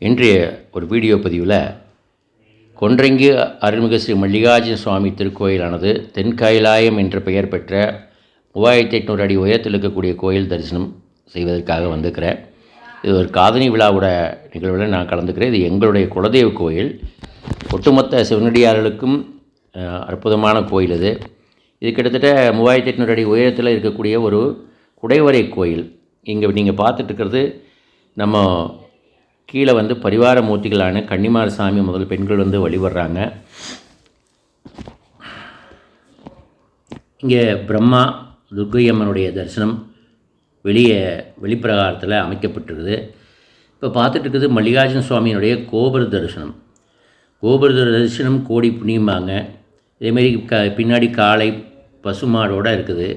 இன்றைய ஒரு வீடியோ பதிவில் கொன்றங்கி அருள்மிகு ஸ்ரீ மல்லிகார்ஜுன சுவாமி திருக்கோயிலானது தென்கைலாயம் என்ற பெயர் பெற்ற 3800 அடி உயரத்தில் இருக்கக்கூடிய கோயில் தரிசனம் செய்வதற்காக வந்திருக்கிறேன். இது ஒரு காதணி விழாவோட நிகழ்வில் நான் கலந்துக்கிறேன். இது எங்களுடைய குலதெய்வ கோயில். ஒட்டுமொத்த சிவனடியார்களுக்கும் அற்புதமான கோயில் இது. இது கிட்டத்தட்ட 3800 அடி உயரத்தில் இருக்கக்கூடிய ஒரு குடைவரை கோயில். இங்கே நீங்கள் பார்த்துட்ருக்கிறது நம்ம கீழே பரிவார மூர்த்திகளான கன்னிமார சாமி முதல் பெண்கள் வழிபடுறாங்க. இங்கே பிரம்மா துர்க்கை அம்மனுடைய தரிசனம் வெளிப்பிரகாரத்தில் அமைக்கப்பட்டிருக்குது. இப்போ பார்த்துட்ருக்குது மல்லிகார்ஜுன சுவாமியினுடைய கோபுர தரிசனம். கோபுர தரிசனம் கோடி புண்ணியமாங்க. இதேமாரி பின்னாடி காளை பசுமாடோடு இருக்குது.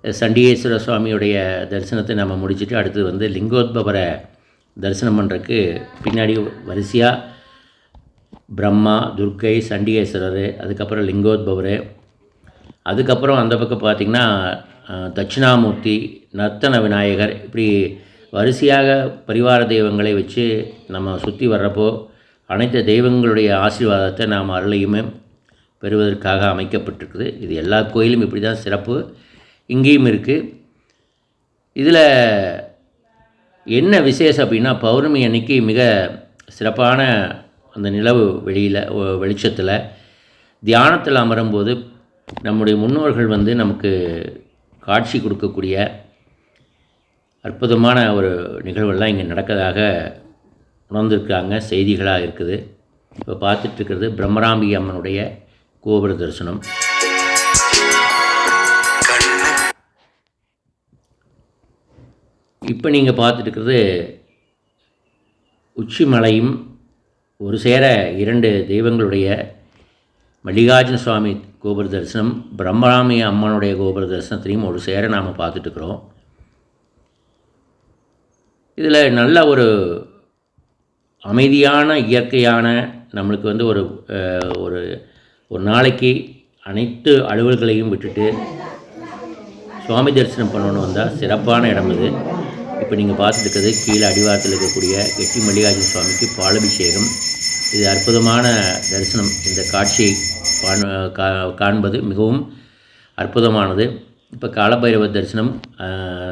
சண்டிகேஸ்வர சுவாமியுடைய தரிசனத்தை நம்ம முடிச்சுட்டு அடுத்து லிங்கோத்பவரை தரிசனம் பண்ணுறதுக்கு பின்னாடி வரிசையாக பிரம்மா, துர்க்கை, சண்டிகேஸ்வரர், அதுக்கப்புறம் லிங்கோத்பவர், அதுக்கப்புறம் அந்த பக்கம் பார்த்திங்கன்னா தட்சிணாமூர்த்தி, நர்த்தன விநாயகர், இப்படி வரிசையாக பரிவார தெய்வங்களை வச்சு நம்ம சுற்றி வர்றப்போ அனைத்து தெய்வங்களுடைய ஆசீர்வாதத்தை நாம் அருளையுமே பெறுவதற்காக அமைக்கப்பட்டிருக்குது. இது எல்லா கோயிலும் இப்படி தான் சிறப்பு. இங்கேயும் இருக்குது. இதில் என்ன விசேஷம் அப்படின்னா, பௌர்ணமி அன்னைக்கு மிக சிறப்பான அந்த நிலவு வெளிச்சத்தில் தியானத்தில் அமரும்போது நம்முடைய முன்னோர்கள் நமக்கு காட்சி கொடுக்கக்கூடிய அற்புதமான ஒரு நிகழ்வெல்லாம் இங்கே நடக்கிறதாக உணர்ந்திருக்காங்க, செய்திகளாக இருக்குது. இப்போ பார்த்துட்ருக்கிறது பிரம்மராம்பி அம்மனுடைய கோபுர தரிசனம். இப்போ நீங்கள் பார்த்துட்டுருக்கிறது உச்சி மலையும் ஒரு சேர இரண்டு தெய்வங்களுடைய மல்லிகார்ஜுன சுவாமி கோபுர தரிசனம், பிரம்மராமி அம்மனுடைய கோபுர தரிசனத்தையும் ஒரு சேர நாம் பார்த்துட்ருக்குறோம். இதில் நல்ல ஒரு அமைதியான இயற்கையான நம்மளுக்கு ஒரு ஒரு ஒரு நாளைக்கு அனைத்து அலுவல்களையும் விட்டுட்டு சுவாமி தரிசனம் பண்ணணுன்னு வந்தால் சிறப்பான இடம் இது. இப்போ நீங்கள் பார்த்துட்டு கீழே அடிவாரத்தில் இருக்கக்கூடிய கெட்டி மல்லிகார்ஜுன சுவாமிக்கு பாலபிஷேகம். இது அற்புதமான தரிசனம். இந்த காட்சியை காண்பது மிகவும் அற்புதமானது. இப்போ காலபைரவர் தரிசனம்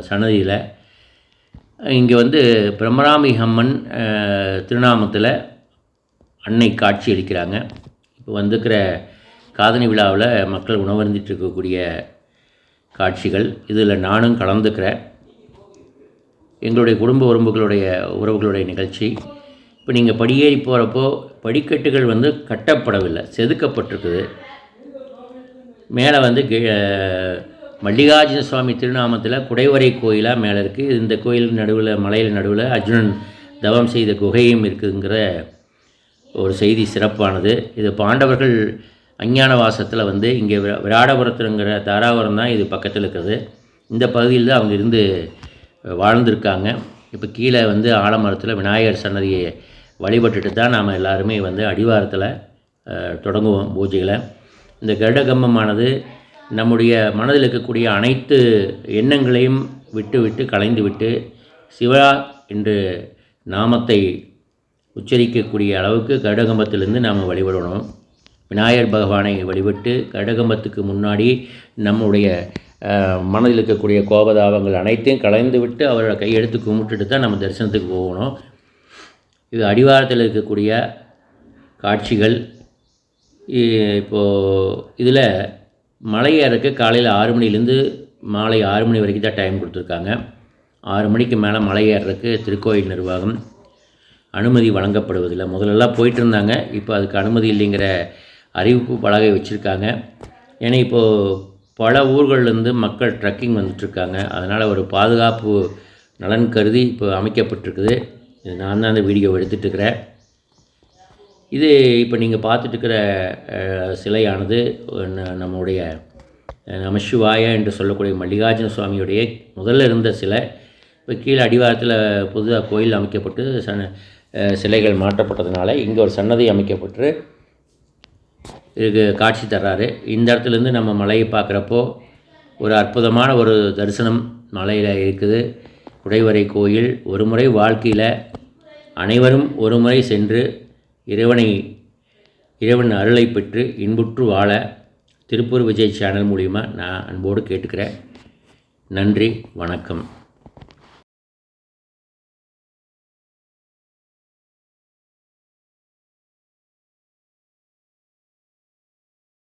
சன்னதியில் இங்கே பிரம்மராமி அம்மன் திருநாமத்தில் அன்னை காட்சி அளிக்கிறாங்க. இப்போ வந்துக்கிற காதணி விழாவில் மக்கள் உணவருந்திட்டு இருக்கக்கூடிய காட்சிகள். இதில் நானும் கலந்துக்கிறேன். எங்களுடைய குடும்ப உறவுகளுடைய நிகழ்ச்சி. இப்போ நீங்கள் படியேறி போகிறப்போ படிக்கட்டுகள் கட்டப்படவில்லை, செதுக்கப்பட்டிருக்குது. மேலே மல்லிகார்ஜுன சுவாமி திருநாமத்தில் குடைவரை கோயிலாக மேலே இருக்குது. இந்த கோயில் நடுவில், மலையில் நடுவில் அர்ஜுனன் தவம் செய்த குகையும் இருக்குதுங்கிற ஒரு செய்தி சிறப்பானது. இது பாண்டவர்கள் அஞ்ஞான வாசத்தில் இங்கே விராடபுரத்துங்கிற தாராபுரம் தான் இது பக்கத்தில் இருக்கிறது. இந்த பகுதியில் தான் அவங்க இருந்து வாழ்ந்திருக்காங்க. இப்போ கீழே ஆலமரத்தில் விநாயகர் சன்னதியை வழிபட்டுட்டு தான் நாம் எல்லாருமே அடிவாரத்தில் தொடங்குவோம் பூஜைகளை. இந்த கருடகம்பமானது நம்முடைய மனதில் இருக்கக்கூடிய அனைத்து எண்ணங்களையும் விட்டு கலைந்து விட்டு சிவா என்று நாமத்தை உச்சரிக்கக்கூடிய அளவுக்கு கருடகம்பத்திலிருந்து நாம் வழிபடணும். விநாயகர் பகவானை வழிபட்டு கருடகம்பத்துக்கு முன்னாடி நம்முடைய மனதில் இருக்கக்கூடிய கோபதாபங்கள் அனைத்தையும் கலைந்து விட்டு அவரோட கையெடுத்து கும்பிட்டுட்டு தான் நம்ம தரிசனத்துக்கு போகணும். இது அடிவாரத்தில் இருக்கக்கூடிய காட்சிகள். இப்போது இதில் மலை ஏறக்கு காலையில் 6 மணிலேருந்து மாலை 6 மணி வரைக்கும் தான் டைம் கொடுத்துருக்காங்க. 6 மணிக்கு மேலே மலை ஏறக்கு திருக்கோயில் நிர்வாகம் அனுமதி வழங்கப்படுவதில்லை. முதலெல்லாம் போயிட்டு இருந்தாங்க, இப்போ அதுக்கு அனுமதி இல்லைங்கிற அறிவிப்பு பலகை வச்சுருக்காங்க. ஏன்னா இப்போது பல ஊர்கள்லேருந்து மக்கள் ட்ரக்கிங் வந்துட்டுருக்காங்க. அதனால் ஒரு பாதுகாப்பு நலன் கருதி இப்போ அமைக்கப்பட்டிருக்குது. நான் தான் அந்த வீடியோவை எடுத்துகிட்ருக்கிறேன். இது இப்போ நீங்கள் பார்த்துட்டுருக்கிற சிலையானது நம்முடைய நமசிவாய என்று சொல்லக்கூடிய மல்லிகார்ஜுன சுவாமியுடைய முதல்ல இருந்த சிலை. இப்போ கீழே அடிவாரத்தில் புதுதாக கோயில் அமைக்கப்பட்டு சிலைகள் மாற்றப்பட்டதுனால இங்கே ஒரு சன்னதி அமைக்கப்பட்டு இதுக்கு காட்சி தர்றாரு. இந்த இடத்துலேருந்து நம்ம மலையை பார்க்குறப்போ ஒரு அற்புதமான ஒரு தரிசனம் மலையில் இருக்குது. குடைவரை கோயில் ஒரு முறை வாழ்க்கையில் அனைவரும் ஒரு முறை சென்று இறைவன் அருளை பெற்று இன்புற்று வாழ திருப்பூர் விஜய் சேனல் மூலிமா நான் அன்போடு கேட்டுக்கிறேன். நன்றி, வணக்கம்.